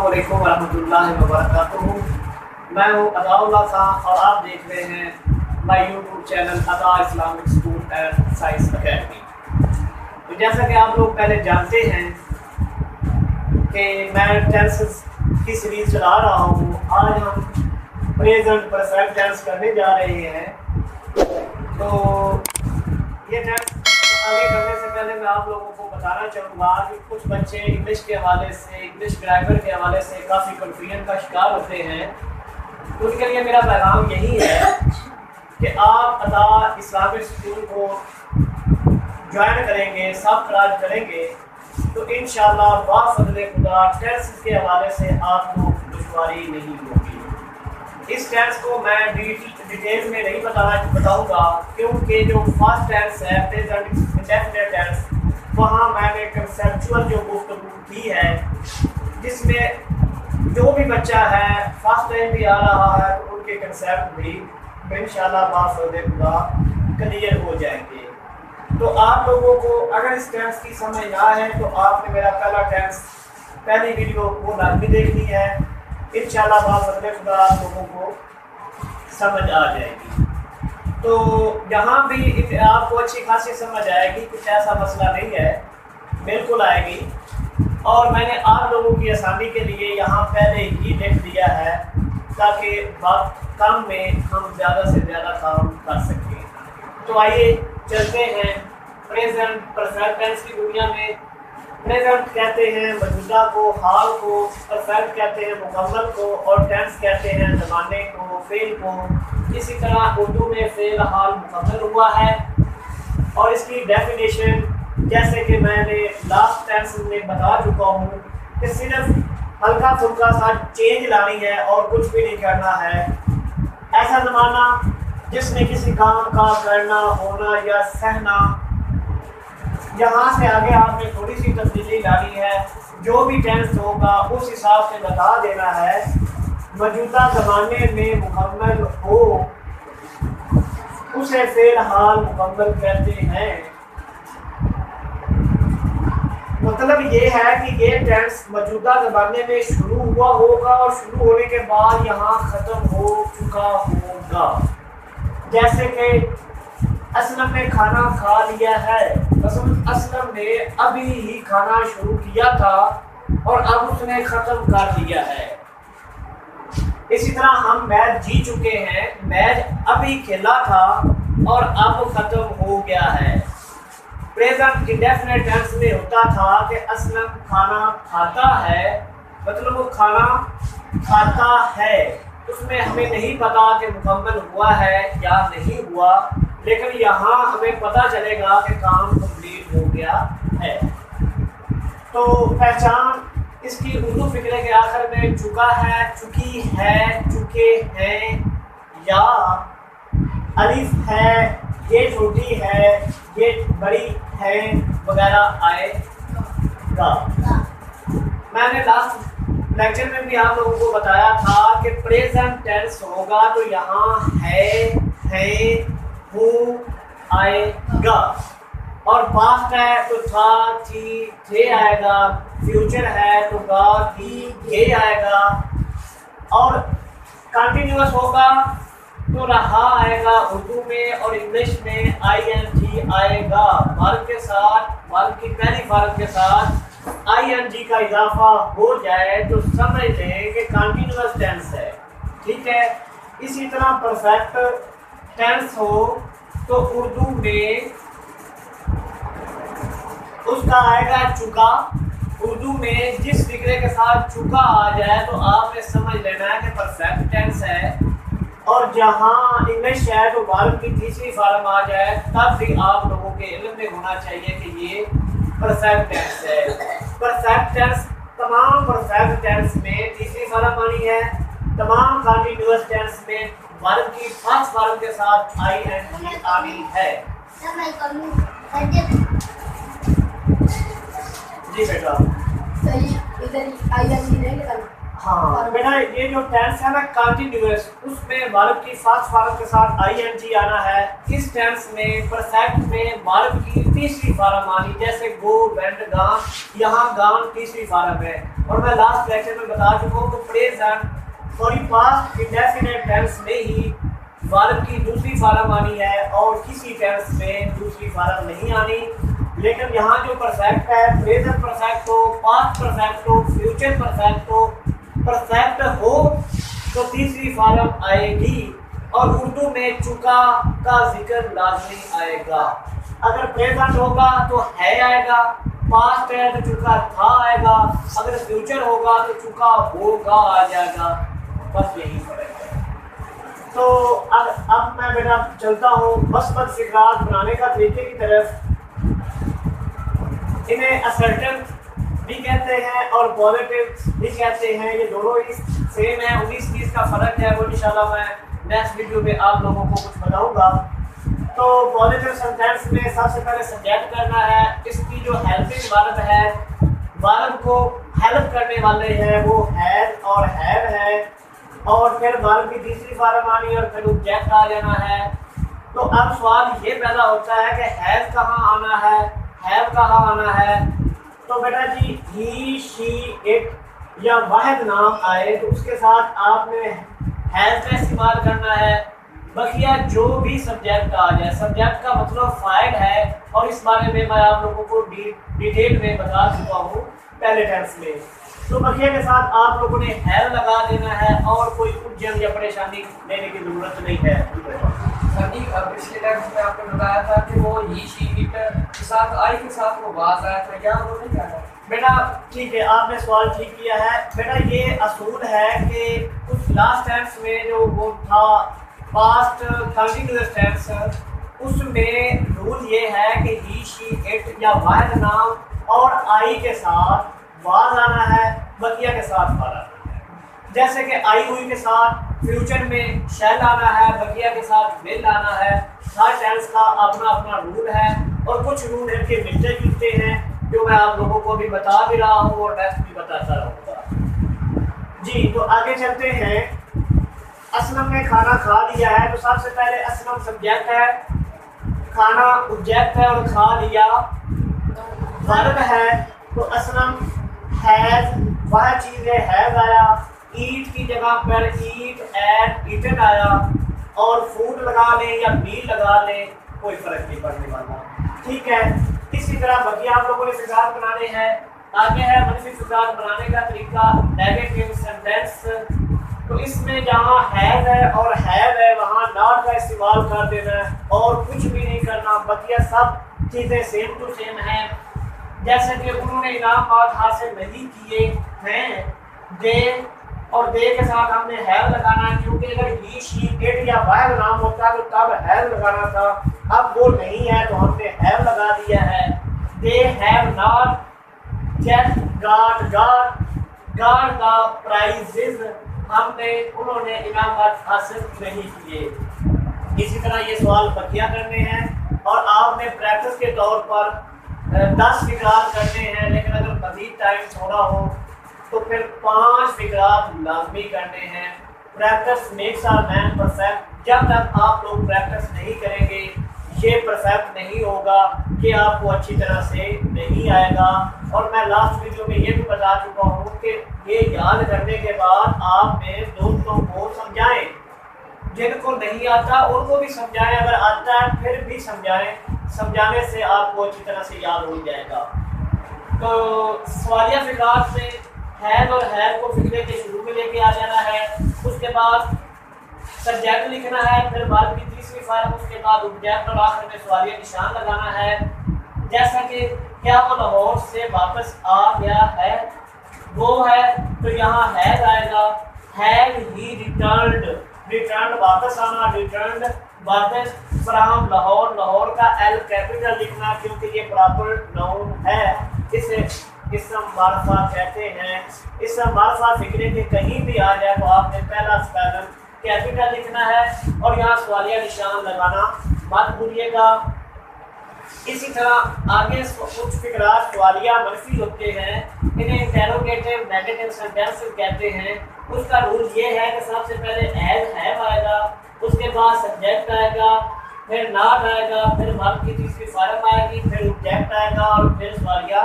अस्सलामुअलैकुम वरहमतुल्लाहि वबरकातुहू। मैं हूँ अताउल्लाह खान और आप देख रहे हैं माय यूट्यूब चैनल अता Islamic school and science academy. तो जैसा कि आप लोग पहले जानते हैं कि मैं टेंसेस की सीरीज चला रहा हूँ। आज हम प्रेजेंट परफेक्ट टेंस करने जा रहे हैं। तो ये टेंस आगे करने से पहले मैं आप लोगों को बताना चाहूँगा कि कुछ बच्चे इंग्लिश के हवाले से, इंग्लिश ग्रामर के हवाले से काफ़ी कन्फ्यूजन का शिकार होते हैं। तो उनके लिए मेरा पैगाम यही है कि आप अता इस्लामिक स्कूल को ज्वाइन करेंगे, सब्सक्राइब करेंगे तो इंशाअल्लाह बाफ़ज़ल खुदा टेंस के हवाले से आपको दुश्वारी नहीं होगी। इस टेंस को मैं डिटेल में नहीं बताऊंगा क्योंकि जो फर्स्ट टेंस है प्रेजेंट इंडेफिनिट टेंस, वहाँ मैंने कंसेप्चुअल जो गुफ्तगू की है जिसमें जो भी बच्चा है फर्स्ट टाइम भी आ रहा है तो उनके कंसेप्ट भी इंशाअल्लाह बाफ़ज़ल खुदा क्लियर हो जाएंगे। तो आप लोगों को अगर इस टेंस की समझ ना है तो आपने मेरा पहली वीडियो वो लाजमी देखनी है। इंशाअल्लाह बाफ़ज़ल खुदा आप लोगों को समझ आ जाएगी। तो यहाँ भी आपको अच्छी खासी समझ आएगी, कुछ ऐसा मसला नहीं है, बिल्कुल आएगी। और मैंने आप लोगों की आसानी के लिए यहाँ पहले ही लिख दिया है ताकि काम में हम ज़्यादा से ज़्यादा काम कर सकें। तो आइए चलते हैं प्रेजेंट परफेक्ट टेंस की दुनिया में। प्रेजेंट कहते हैं मौजूदा को, हाल को, परफेक्ट कहते हैं मुकम्मल को और टेंस कहते हैं ज़माने को, फेल को। इसी तरह उर्दू में फेल हाल मुकम्मल हुआ है। और इसकी डेफिनेशन जैसे कि मैंने लास्ट टेंस में बता चुका हूँ कि सिर्फ हल्का फुल्का सा चेंज लानी है और कुछ भी नहीं करना है। ऐसा ज़माना जिसमें किसी काम का करना, होना या सहना, यहाँ से आगे आपने थोड़ी सी तब्दीली लानी है। जो भी टेंस होगा उस हिसाब से बता देना है। मौजूदा ज़माने में मुकम्मल हो उसे फेल हाल मुकम्मल कहते हैं। मतलब ये है कि ये टेंस मौजूदा ज़माने में शुरू हुआ होगा और शुरू होने के बाद यहाँ ख़त्म हो चुका होगा। जैसे कि असलम ने खाना खा लिया है, असलम ने अभी ही खाना शुरू किया था और अब उसने ख़त्म कर लिया है। इसी तरह हम मैच जी चुके हैं, मैच अभी खेला था और अब ख़त्म हो गया है। प्रेजेंट इंडेफिनिट टेंस में होता था कि असलम खाना खाता है, मतलब वो खाना खाता है। उसमें हमें नहीं पता कि मुकम्मल हुआ है या नहीं हुआ, लेकिन यहाँ हमें पता चलेगा कि काम कंप्लीट हो गया है। तो पहचान इसकी उर्दू फिक्रे के आखिर में चुका है, चुकी है, चुके हैं या अलिफ है, ये छोटी है, ये बड़ी है वगैरह आएगा। मैंने लास्ट लेक्चर में भी आप लोगों को बताया था कि प्रेजेंट टेंस होगा तो यहाँ है, हूँ आएगा। और पास्ट है तो था, थी, थे आएगा। फ्यूचर है तो गा, थी, गे आएगा। और कंटिन्यूअस होगा तो रहा आएगा उर्दू में और इंग्लिश में ING आएगा। वर्ब के साथ, वर्ब की पहली वर्ब के साथ ING का इजाफा हो जाए तो समझ लें कि कंटिन्यूअस टेंस है। ठीक है। इसी तरह परफेक्ट टेंस हो तो उर्दू में उसका आएगा चुका। उर्दू में जिस फिक्रे के साथ चुका आ जाए तो आपने समझ लेना है कि परफेक्ट टेंस है। और जहाँ इंग्लिश है तो वर्ब की तीसरी फॉर्म आ जाए तब भी आप लोगों के इल्म में होना चाहिए कि ये परफेक्ट टेंस है। परफेक्ट टेंस तमाम परफेक्ट टेंस में तीसरी फॉर्म आनी है। तमाम कंटीन्यूअस टेंस में वर्ब की फर्स्ट फॉर्म के साथ ING आनी है। जी बेटा, हाँ बेटा, ये जो टेंस है ना कंटीन्यूअस, उसमें वर्ब की फर्स्ट फॉर्म के साथ ING आना है। इस टेंस में परफेक्ट में वर्ब की तीसरी फॉर्म आनी, जैसे गो, वेंट, गान। यहाँ गान तीसरी फॉर्म है। और मैं लास्ट लेक्चर में बता चुका हूँ। तो present sorry past indefinite tense में ही वर्ब की दूसरी फॉर्म आनी है और किसी टेंस में दूसरी फॉर्म नहीं आनी। लेकिन यहाँ जो परफेक्ट है, प्रेजेंट परफेक्ट हो, पास्ट परफेक्ट हो, फ्यूचर परफेक्ट हो, परफेक्ट हो तो तीसरी फॉर्म आएगी। और उर्दू में चुका का जिक्र लाजमी आएगा। अगर प्रेजेंट होगा तो है आएगा, पास्ट है तो चुका था आएगा, अगर फ्यूचर होगा तो चुका होगा आ जाएगा। बस यही फर्क है। तो अब मैं बेटा चलता हूँ मस्बत फिक्रात बनाने का तरीके की तरफ। इन्हें असर्टिव भी कहते हैं और पॉजिटिव भी कहते हैं, ये दोनों ही सेम है। 19-20 का फर्क है, वो इंशाल्लाह मैं नेक्स्ट वीडियो में आप लोगों को कुछ बताऊंगा। तो पॉजिटिव सेंटेंस में सबसे पहले सब्जेक्ट करना है। इसकी जो हेल्पिंग वर्ब है, वर्ब को हेल्प करने वाले हैं वो हैज और हैव है। और फिर वर्ब की तीसरी फॉर्म आनी और फिर ऑब्जेक्ट आ जाना है। तो अब सवाल ये पैदा होता है कि हैव कहाँ आना है, हैव कहाँ आना है। तो बेटा जी ही, शी, इट या वाहिद नाम आए तो उसके साथ आपने हैव का इस्तेमाल करना है। बकिया जो भी सब्जेक्ट आ जाए, सब्जेक्ट का मतलब फाइल है और इस बारे में मैं आप लोगों को डिटेल में बता चुका हूँ पहले टेंस में। तो बकिया के साथ आप लोगों ने हैव लगा देना है और कोई उलझन या परेशानी लेने की जरूरत नहीं है। सर जी पिछले टेंस में आपने बताया था कि वो ही, शी, इट के साथ आई के साथ वो बात आया था, क्या उन्होंने क्या था? बेटा ठीक है, आपने सवाल ठीक किया है। बेटा ये असूल है कि कुछ लास्ट टेंस में जो वो था पास्ट कंटिन्यूअस टेंस, उसमें रूल ये है कि ही, शी, इट या वाहिद नाम और आई के साथ वाज आना है, बकिया के साथ वाज आना है। जैसे कि आई हुई के साथ फ्यूचर में शैल आना है, बकिया के साथ विल आना है। हर टेंस का अपना अपना रूल है और कुछ रूल इनके मिलते जुलते हैं जो मैं आप लोगों को भी बता भी रहा हूँ और नेक्स्ट भी बताता रहूँगा। जी तो आगे चलते हैं। असलम ने खाना खा लिया है, तो सबसे पहले असलम सब्जेक्ट है, खाना ऑब्जेक्ट है और खा लिया वर्ब है। तो असलम हैज वह चीज़ है, हैज आया। ईट की जगह पर ईट, एट, ईटन आया। और फूड लगा लें या मील लगा लें, कोई फर्क नहीं पड़ने वाला। ठीक है, इसी तरह बाकी आप लोगों ने फिक्रात बनाने हैं। आगे है मनफी फिक्रात बनाने का तरीका, नेगेटिव सेंटेंस। तो इसमें जहाँ हैव है और हैव है वहाँ नॉट का इस्तेमाल कर देना है और कुछ भी नहीं करना। बकिया सब चीज़ें सेम टू सेम हैं। जैसे कि उन्होंने इनामात हासिल नहीं किए हैं, दे और दे के साथ हमने हैव लगाना है, क्योंकि अगर ही, शी, इट या वह नाम होता तो तब हैव लगाना था। अब वो नहीं है तो हमने हैव लगा दिया है। They have not just got got the prizes, उन्होंने इनामात हासिल नहीं किए। इसी तरह ये सवाल बकिया करने हैं और आपने प्रैक्टिस के तौर पर 10 फिक्रात करने हैं, लेकिन अगर मज़ीद टाइम थोड़ा हो तो फिर 5 फिक्रात लाजमी करने हैं। Practice makes a man perfect. जब तक आप लोग प्रैक्टिस नहीं करेंगे ये परफेक्ट नहीं होगा, कि आपको अच्छी तरह से नहीं आएगा। और मैं लास्ट वीडियो में ये भी बता चुका हूँ कि ये याद करने के बाद आपने दोस्तों को समझाएं, जिनको नहीं आता उनको भी समझाएं, अगर आता है फिर भी समझाएं। समझाने से आपको अच्छी तरह से याद हो जाएगा। तो सवालिया फिक्रात में हैज और हैव को फिक्रे के शुरू में लेके आ जाना है। उसके बाद सब्जेक्ट लिखना है, फिर वर्ब की तीसरी फॉर्म, उसके बाद ऑब्जेक्ट और आखिर में सवालिया निशान लगाना है। जैसा कि क्या वो लाहौर से वापस आ गया है, वो है तो यहाँ हैज आएगा। हैव ही रिटर्न्ड, रिटर्न वापस आना, रिटर्न्ड वापस फ्रॉम लाहौर। लाहौर का एल कैपिटल लिखना क्योंकि ये प्रॉपर नाउन है, इसे इसम मारफा कहते हैं। इसम मारफा फिक्रे के कहीं भी आ जाए तो आपने पहला स्पेलिंग कैपिटल लिखना है और यहाँ सवालिया निशान लगाना मत भूलिएगा। इसी तरह आगे कुछ फिक्रात सवालिया मनफी होते हैं, इन्हें इंटेरोगेटिव नेगेटिव सेंटेंस कहते हैं। उसका रूल ये है कि सबसे पहले एज हैव आएगा, उसके बाद सब्जेक्ट आएगा, फिर नॉट आएगा, फिर वर्ब की तीसरी फॉर्म आएगी, फिर ऑब्जेक्ट आएगा और फिर सवालिया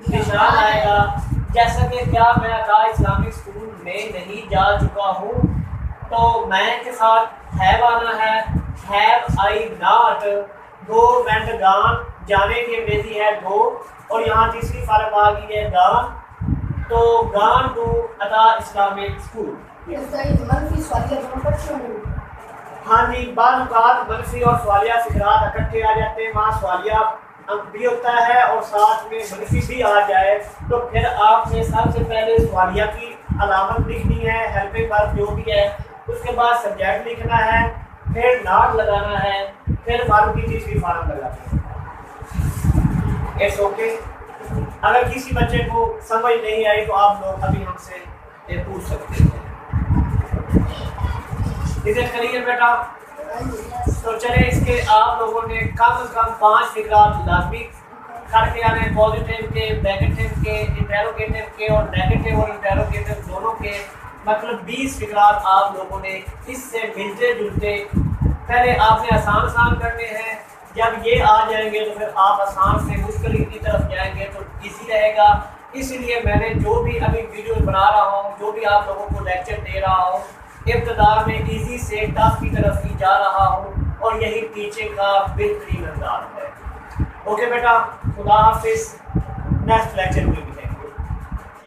निशान आएगा। जैसा कि क्या मैं अता इस्लामिक स्कूल में नहीं जा चुका हूँ, तो मैं के साथ हैव आना have I not, go went गान, जाने की अंग्रेजी है गो, और यहाँ तीसरी फॉर्म आ गई है गान, तो गान टू अता इस्लामिक स्कूल। हाँ जी, बाद मनफी और सवालिया फिकरात इकट्ठे आ जाते हैं, वहाँ सवालिया भी होता है और साथ में मनफी भी आ जाए, तो फिर आपने सबसे पहले सवालिया की अलामत लिखनी है, हेल्पिंग वर्ब जो भी है, उसके बाद सब्जेक्ट लिखना है, फिर नॉट लगाना है, फिर वर्ब की तीसरी फॉर्म लगानी है। It's okay. अगर किसी बच्चे को समझ नहीं आई तो आप लोग अभी हमसे ये पूछ सकते हैं। इसे करिए बेटा। तो चले, इसके आप लोगों ने कम से कम 5 फिकरात लाजमी करके आने, पॉजिटिव के, नेगेटिव के, इंटेरोगेटिव के और नेगेटिव और इंटेरोगेटिव दोनों के, मतलब 20 फिकरात आप लोगों ने इससे मिलते जुलते पहले आपने आसान करने हैं। जब ये आ जाएंगे तो फिर आप आसान से मुश्किल की तरफ जाएंगे तो इजी रहेगा। इसीलिए मैंने जो भी अभी वीडियो बना रहा हूँ, जो भी आप लोगों को लेक्चर दे रहा हूँ, इब्तदा में इजी से टफ की तरफ ही जा रहा हूँ, और यही टीचिंग का बेहतरीन अंदाज है। ओके बेटा, खुदा हाफिज़, नेक्स्ट लेक्चर में